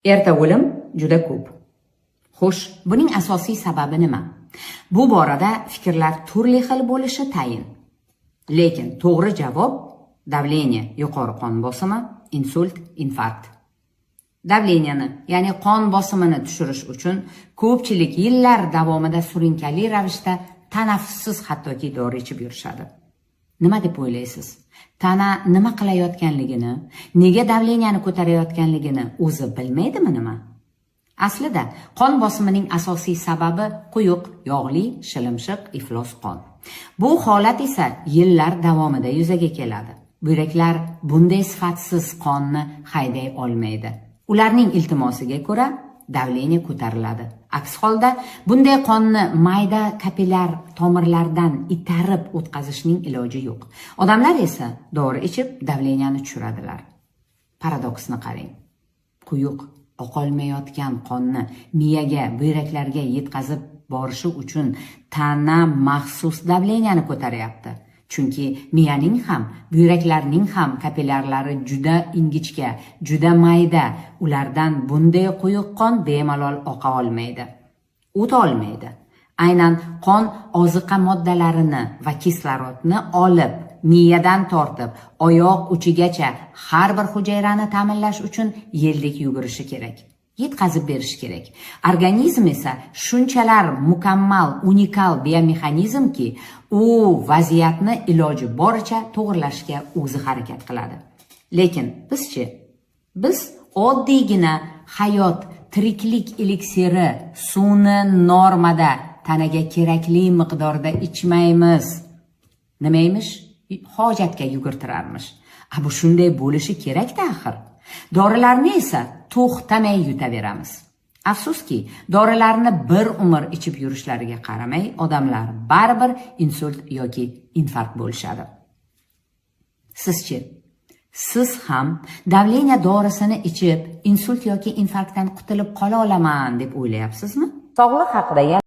Erta o'lim juda ko'p. Xo'sh, buning asosiy sababi nima? Bu borada fikrlar turli xil bo'lishi tayin. Lekin to'g'ri javob davleniya, yuqori qon bosimi, insult, infarkt. Davleniyani, ya'ni qon bosimini tushirish uchun ko'pchilik yillar davomida surunkali ravishda tanaffussiz hattoki dori ichib yurishadi. Nima deb o'ylaysiz? Tana nima qilayotganligini, nega davleniyani ko'tarayotganligini o'zi bilmaydimi nima? Aslida qon bosimining asosiy sababi quyuq, yog'li, shilimshiq, iflos qon. Bu holat esa yillar davomida yuzaga keladi. Buyraklar bunday sifatsiz qonni hayday olmaydi. Ularning iltimosiga ko'ra davleniya ko'tariladi. Aks holda bunday qonni mayda kapillar tomirlardan itarib o'tkazishning iloji yo'q. Odamlar esa dori ichib davleniyani tushiradilar. Paradoksni qarang. Quyuq, oqolmayotgan qonni miyaga, buyraklarga yetkazib borishi uchun tana maxsus davleniyani ko'taryapti. Chunki miyaning ham, buyraklarning ham kapillarlari juda ingichka, juda mayda. Ulardan bunday quyuq qon bemalol oqa olmaydi. O'ta olmaydi. Aynan qon oziqa moddalarini va kislorodni olib, miyadan tortib, oyoq uchigacha har bir hujayrani ta'minlash uchun yeldek yugurishi kerak. Yetkazib berish kerak. Organizm esa shunchalar mukammal, unikal biomexanizmki, u vaziyatni iloji boricha to'g'rilashga o'zi harakat qiladi. Lekin bizchi? Biz oddiygina hayot, tiriklik eliksiri, suvni normada, tanaga kerakli miqdorda ichmaymiz. Nimaymish? Hojatga yugurtirarmish. Bu shunday bo'lishi kerak-da axir. Dorilarni esa to'xtamay yutaveramiz. Afsuski, dorilarni bir umr ichib yurishlariga qaramay, odamlar baribir insult yoki infarkt bo'lishadi. Sizchi? Siz ham davleniya dorisini ichib insult yoki infarktdan qutulib qola olaman deb o'ylayapsizmi? Sog'liq haqida